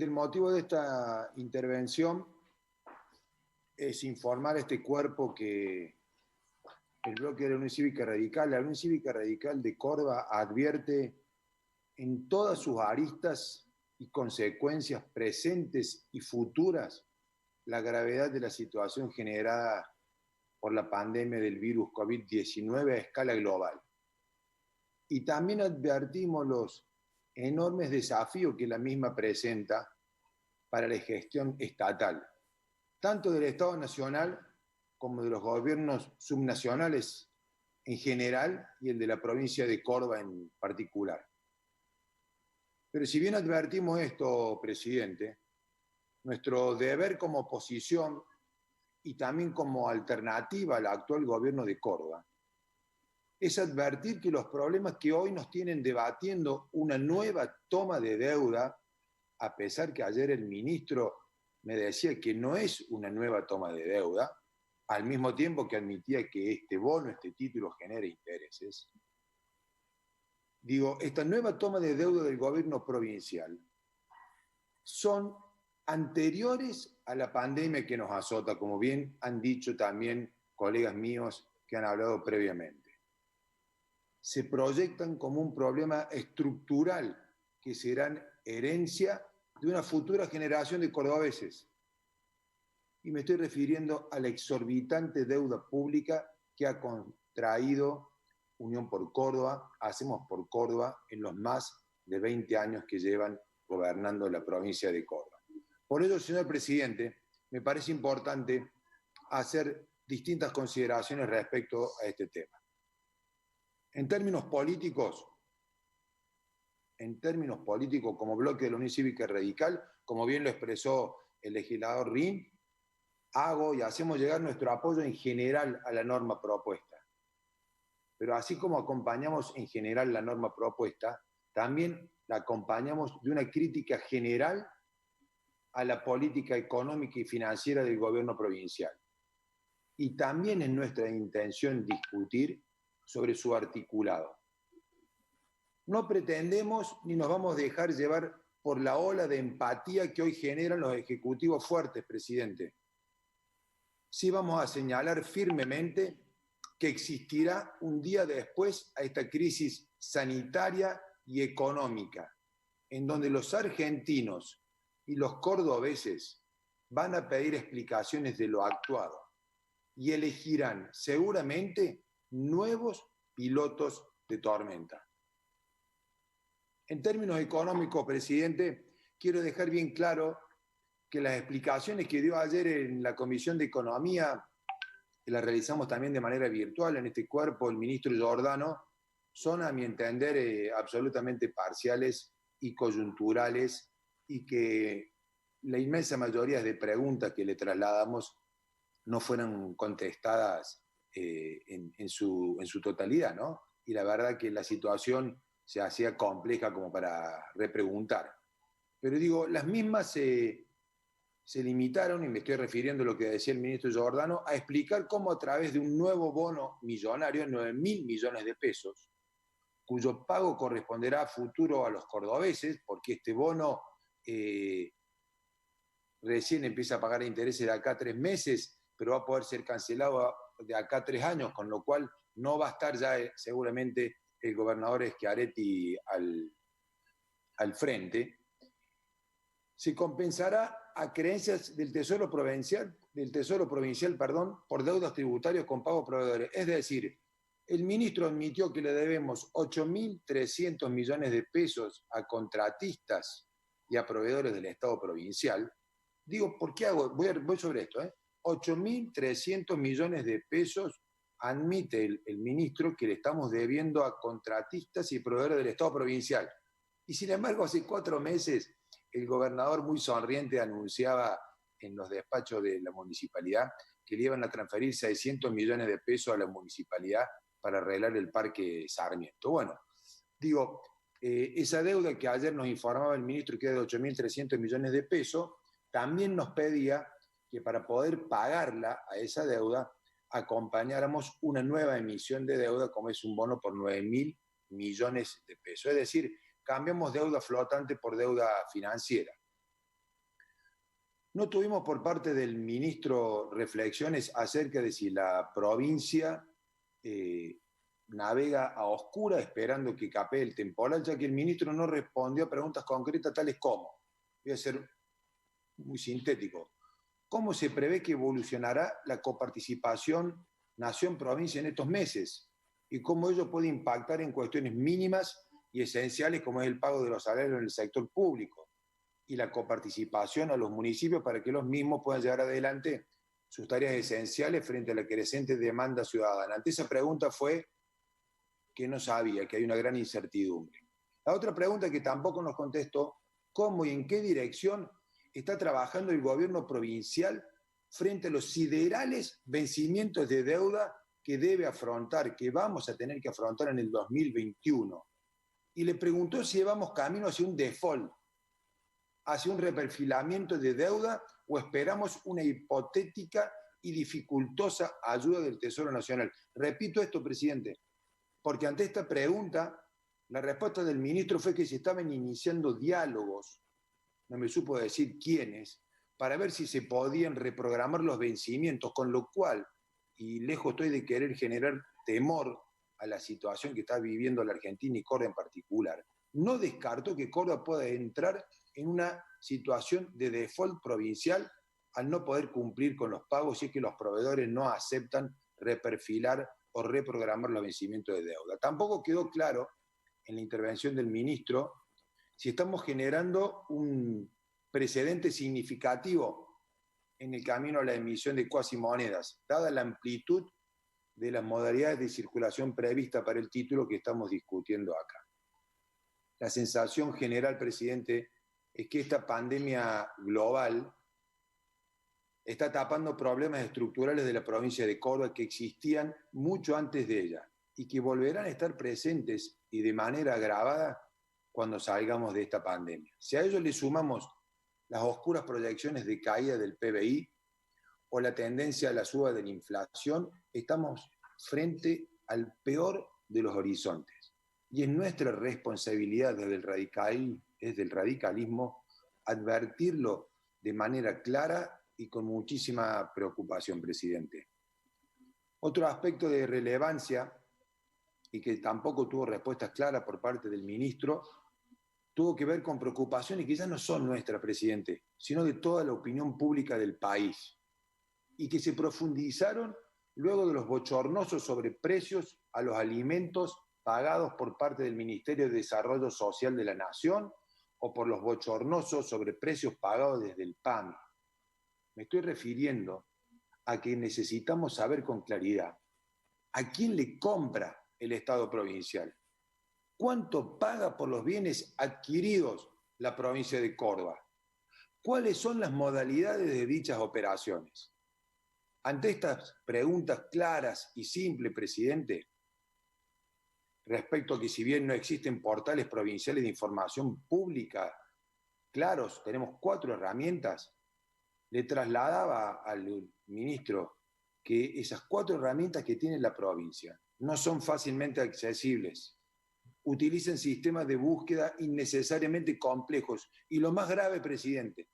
El motivo de esta intervención es informar a este cuerpo que el bloque de la Unión Cívica Radical, la Unión Cívica Radical de Córdoba advierte en todas sus aristas y consecuencias presentes y futuras la gravedad de la situación generada por la pandemia del virus COVID-19 a escala global. Y también advertimos los enormes desafíos que la misma presenta para la gestión estatal, tanto del Estado Nacional como de los gobiernos subnacionales en general y el de la provincia de Córdoba en particular. Pero si bien advertimos esto, presidente, nuestro deber como oposición y también como alternativa al actual gobierno de Córdoba es advertir que los problemas que hoy nos tienen debatiendo una nueva toma de deuda, a pesar que ayer el ministro me decía que no es una nueva toma de deuda, al mismo tiempo que admitía que este bono, este título genera intereses. Digo, esta nueva toma de deuda del gobierno provincial son anteriores a la pandemia que nos azota, como bien han dicho también colegas míos que han hablado previamente. Se proyectan como un problema estructural que serán herencia de una futura generación de cordobeses. Y me estoy refiriendo a la exorbitante deuda pública que ha contraído Unión por Córdoba, Hacemos por Córdoba, en los más de 20 años que llevan gobernando la provincia de Córdoba. Por ello, señor presidente, me parece importante hacer distintas consideraciones respecto a este tema. En términos políticos, como bloque de la Unión Cívica Radical, como bien lo expresó el legislador Rin, hago y hacemos llegar nuestro apoyo en general a la norma propuesta. Pero así como acompañamos en general la norma propuesta, también la acompañamos de una crítica general a la política económica y financiera del gobierno provincial. Y también es nuestra intención discutir sobre su articulado. No pretendemos ni nos vamos a dejar llevar por la ola de empatía que hoy generan los ejecutivos fuertes, presidente. Sí vamos a señalar firmemente que existirá un día después a esta crisis sanitaria y económica, en donde los argentinos y los cordobeses van a pedir explicaciones de lo actuado y elegirán seguramente nuevos pilotos de tormenta. En términos económicos, presidente, quiero dejar bien claro que las explicaciones que dio ayer en la Comisión de Economía, que las realizamos también de manera virtual en este cuerpo, el ministro Giordano, son, a mi entender, absolutamente parciales y coyunturales, y que la inmensa mayoría de preguntas que le trasladamos no fueron contestadas en su totalidad, ¿no? Y la verdad que la situación se hacía compleja como para repreguntar. Pero digo, las mismas se limitaron, y me estoy refiriendo a lo que decía el ministro Giordano, a explicar cómo a través de un nuevo bono millonario, 9.000 millones de pesos, cuyo pago corresponderá a futuro a los cordobeses, porque este bono recién empieza a pagar intereses de acá a 3 meses, pero va a poder ser cancelado de acá a 3 años, con lo cual no va a estar ya seguramente el gobernador Schiaretti al frente. Se compensará a creencias del Tesoro Provincial, por deudas tributarias con pagos proveedores. Es decir, el ministro admitió que le debemos 8.300 millones de pesos a contratistas y a proveedores del Estado provincial. Digo, ¿por qué hago? Voy sobre esto. 8.300 millones de pesos admite el ministro que le estamos debiendo a contratistas y proveedores del Estado provincial. Y sin embargo, hace 4 meses el gobernador muy sonriente anunciaba en los despachos de la municipalidad que le iban a transferir 600 millones de pesos a la municipalidad para arreglar el Parque Sarmiento. Bueno, digo, esa deuda que ayer nos informaba el ministro, que era de 8.300 millones de pesos, también nos pedía que para poder pagarla a esa deuda acompañáramos una nueva emisión de deuda, como es un bono por 9.000 millones de pesos. Es decir, cambiamos deuda flotante por deuda financiera. No tuvimos por parte del ministro reflexiones acerca de si la provincia navega a oscura esperando que capee el temporal, ya que el ministro no respondió a preguntas concretas tales como, voy a ser muy sintético, ¿cómo se prevé que evolucionará la coparticipación nación-provincia en estos meses? Y cómo ello puede impactar en cuestiones mínimas y esenciales como es el pago de los salarios en el sector público y la coparticipación a los municipios para que los mismos puedan llevar adelante sus tareas esenciales frente a la creciente demanda ciudadana. Ante esa pregunta fue que no sabía, que hay una gran incertidumbre. La otra pregunta que tampoco nos contestó, ¿cómo y en qué dirección está trabajando el gobierno provincial frente a los siderales vencimientos de deuda que debe afrontar, que vamos a tener que afrontar en el 2021? Y le preguntó si llevamos camino hacia un default, hacia un reperfilamiento de deuda o esperamos una hipotética y dificultosa ayuda del Tesoro Nacional. Repito esto, presidente, porque ante esta pregunta, la respuesta del ministro fue que se estaban iniciando diálogos, no me supo decir quiénes, para ver si se podían reprogramar los vencimientos, con lo cual, y lejos estoy de querer generar temor a la situación que está viviendo la Argentina y Córdoba en particular, no descarto que Córdoba pueda entrar en una situación de default provincial al no poder cumplir con los pagos si es que los proveedores no aceptan reperfilar o reprogramar los vencimientos de deuda. Tampoco quedó claro en la intervención del ministro si estamos generando un precedente significativo en el camino a la emisión de cuasimonedas, dada la amplitud de las modalidades de circulación prevista para el título que estamos discutiendo acá. La sensación general, presidente, es que esta pandemia global está tapando problemas estructurales de la provincia de Córdoba que existían mucho antes de ella y que volverán a estar presentes y de manera agravada cuando salgamos de esta pandemia. Si a ello le sumamos las oscuras proyecciones de caída del PBI o la tendencia a la suba de la inflación, estamos frente al peor de los horizontes. Y es nuestra responsabilidad desde el radicalismo advertirlo de manera clara y con muchísima preocupación, presidente. Otro aspecto de relevancia y que tampoco tuvo respuestas claras por parte del ministro, tuvo que ver con preocupaciones que ya no son nuestras, presidente, sino de toda la opinión pública del país, y que se profundizaron luego de los bochornosos sobreprecios a los alimentos pagados por parte del Ministerio de Desarrollo Social de la Nación o por los bochornosos sobreprecios pagados desde el PAMI. Me estoy refiriendo a que necesitamos saber con claridad a quién le compra el Estado provincial, cuánto paga por los bienes adquiridos la provincia de Córdoba, cuáles son las modalidades de dichas operaciones. Ante estas preguntas claras y simples, presidente, respecto a que si bien no existen portales provinciales de información pública claros, tenemos 4 herramientas, le trasladaba al ministro que esas 4 herramientas que tiene la provincia no son fácilmente accesibles. Utilizan sistemas de búsqueda innecesariamente complejos. Y lo más grave, presidente,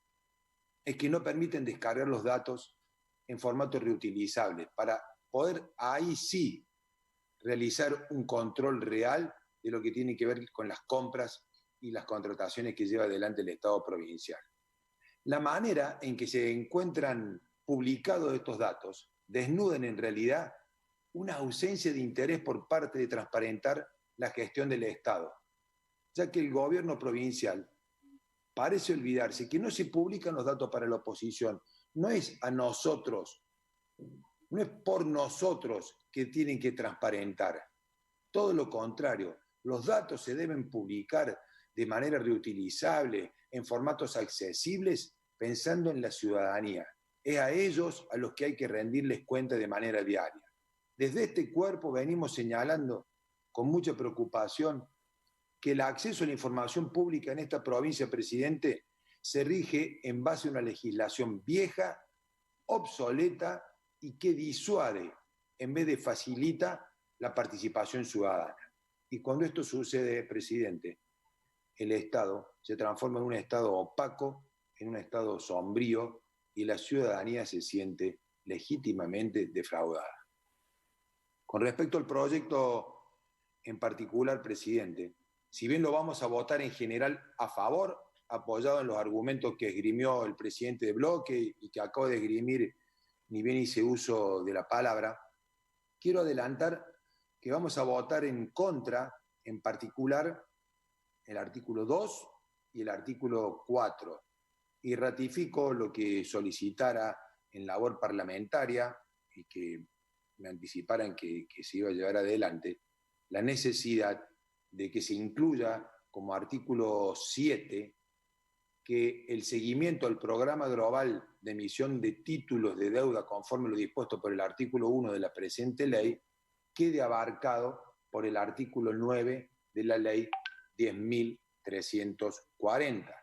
es que no permiten descargar los datos en formato reutilizable para poder ahí sí realizar un control real de lo que tiene que ver con las compras y las contrataciones que lleva adelante el Estado provincial. La manera en que se encuentran publicados estos datos desnudan en realidad una ausencia de interés por parte de transparentar la gestión del Estado, ya que el gobierno provincial parece olvidarse que no se publican los datos para la oposición, no es a nosotros, no es por nosotros que tienen que transparentar, todo lo contrario, los datos se deben publicar de manera reutilizable, en formatos accesibles, pensando en la ciudadanía. Es a ellos a los que hay que rendirles cuenta de manera diaria. Desde este cuerpo venimos señalando con mucha preocupación que el acceso a la información pública en esta provincia, presidente, se rige en base a una legislación vieja, obsoleta y que disuade en vez de facilita la participación ciudadana. Y cuando esto sucede, presidente, el Estado se transforma en un Estado opaco, en un Estado sombrío, y la ciudadanía se siente legítimamente defraudada. Con respecto al proyecto en particular, presidente, si bien lo vamos a votar en general a favor, apoyado en los argumentos que esgrimió el presidente de bloque y que acabo de esgrimir, ni bien hice uso de la palabra, quiero adelantar que vamos a votar en contra, en particular, el artículo 2 y el artículo 4, y ratifico lo que solicitara en labor parlamentaria y que me anticiparan que se iba a llevar adelante, la necesidad de que se incluya como artículo 7 que el seguimiento al programa global de emisión de títulos de deuda conforme lo dispuesto por el artículo 1 de la presente ley quede abarcado por el artículo 9 de la ley 10.340,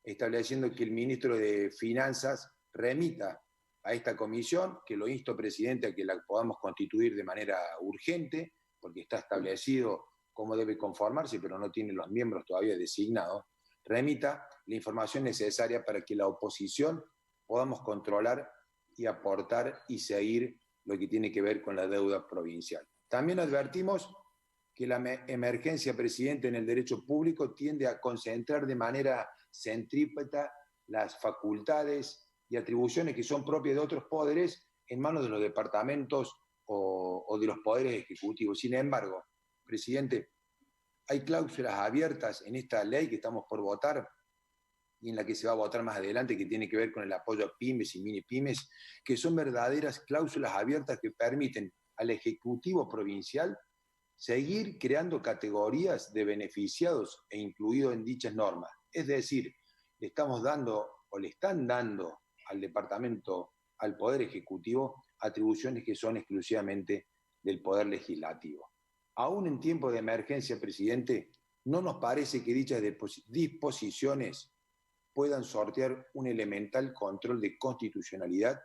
estableciendo que el ministro de Finanzas remita a esta comisión, que lo insto, presidente, a que la podamos constituir de manera urgente, porque está establecido cómo debe conformarse, pero no tiene los miembros todavía designados, remita la información necesaria para que la oposición podamos controlar y aportar y seguir lo que tiene que ver con la deuda provincial. También advertimos que la emergencia, presidente, en el derecho público tiende a concentrar de manera centrípeta las facultades y atribuciones que son propias de otros poderes en manos de los departamentos o de los poderes ejecutivos. Sin embargo, presidente, hay cláusulas abiertas en esta ley que estamos por votar y en la que se va a votar más adelante, que tiene que ver con el apoyo a pymes y mini pymes, que son verdaderas cláusulas abiertas que permiten al Ejecutivo provincial seguir creando categorías de beneficiados e incluidos en dichas normas. Es decir, le estamos dando o le están dando al departamento, al Poder Ejecutivo, atribuciones que son exclusivamente del Poder Legislativo. Aún en tiempo de emergencia, presidente, no nos parece que dichas disposiciones puedan sortear un elemental control de constitucionalidad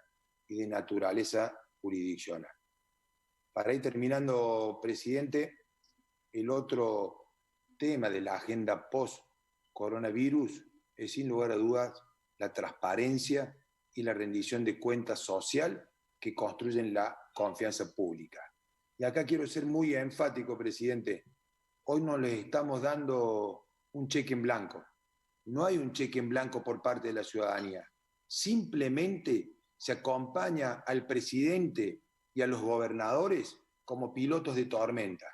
y de naturaleza jurisdiccional. Para ir terminando, presidente, el otro tema de la agenda post-coronavirus es sin lugar a dudas la transparencia y la rendición de cuentas social que construyen la confianza pública. Y acá quiero ser muy enfático, presidente. Hoy no les estamos dando un cheque en blanco. No hay un cheque en blanco por parte de la ciudadanía. Simplemente se acompaña al presidente y a los gobernadores como pilotos de tormenta,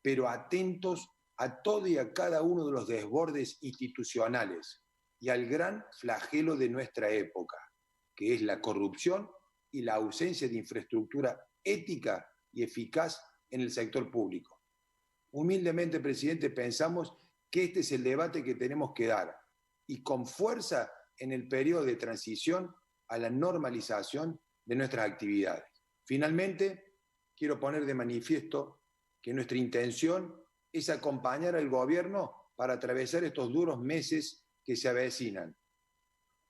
pero atentos a todo y a cada uno de los desbordes institucionales y al gran flagelo de nuestra época, que es la corrupción y la ausencia de infraestructura ética y eficaz en el sector público. Humildemente, presidente, pensamos que este es el debate que tenemos que dar y con fuerza en el periodo de transición a la normalización de nuestras actividades. Finalmente, quiero poner de manifiesto que nuestra intención es acompañar al gobierno para atravesar estos duros meses que se avecinan.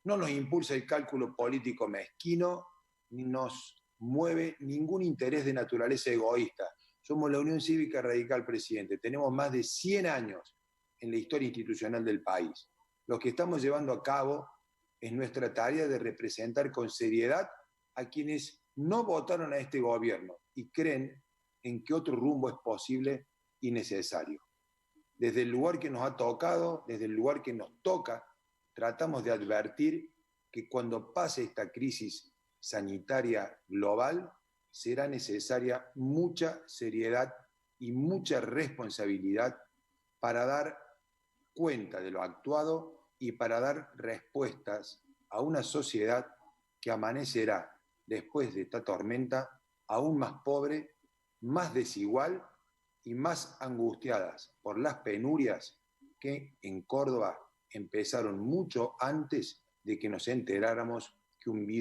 No nos impulsa el cálculo político mezquino, ni nos mueve ningún interés de naturaleza egoísta. Somos la Unión Cívica Radical, presidente. Tenemos más de 100 años en la historia institucional del país. Lo que estamos llevando a cabo es nuestra tarea de representar con seriedad a quienes no votaron a este gobierno y creen en que otro rumbo es posible y necesario. Desde el lugar que nos ha tocado, desde el lugar que nos toca, tratamos de advertir que cuando pase esta crisis sanitaria global, será necesaria mucha seriedad y mucha responsabilidad para dar cuenta de lo actuado y para dar respuestas a una sociedad que amanecerá después de esta tormenta aún más pobre, más desigual y más angustiadas por las penurias que en Córdoba empezaron mucho antes de que nos enteráramos que un virus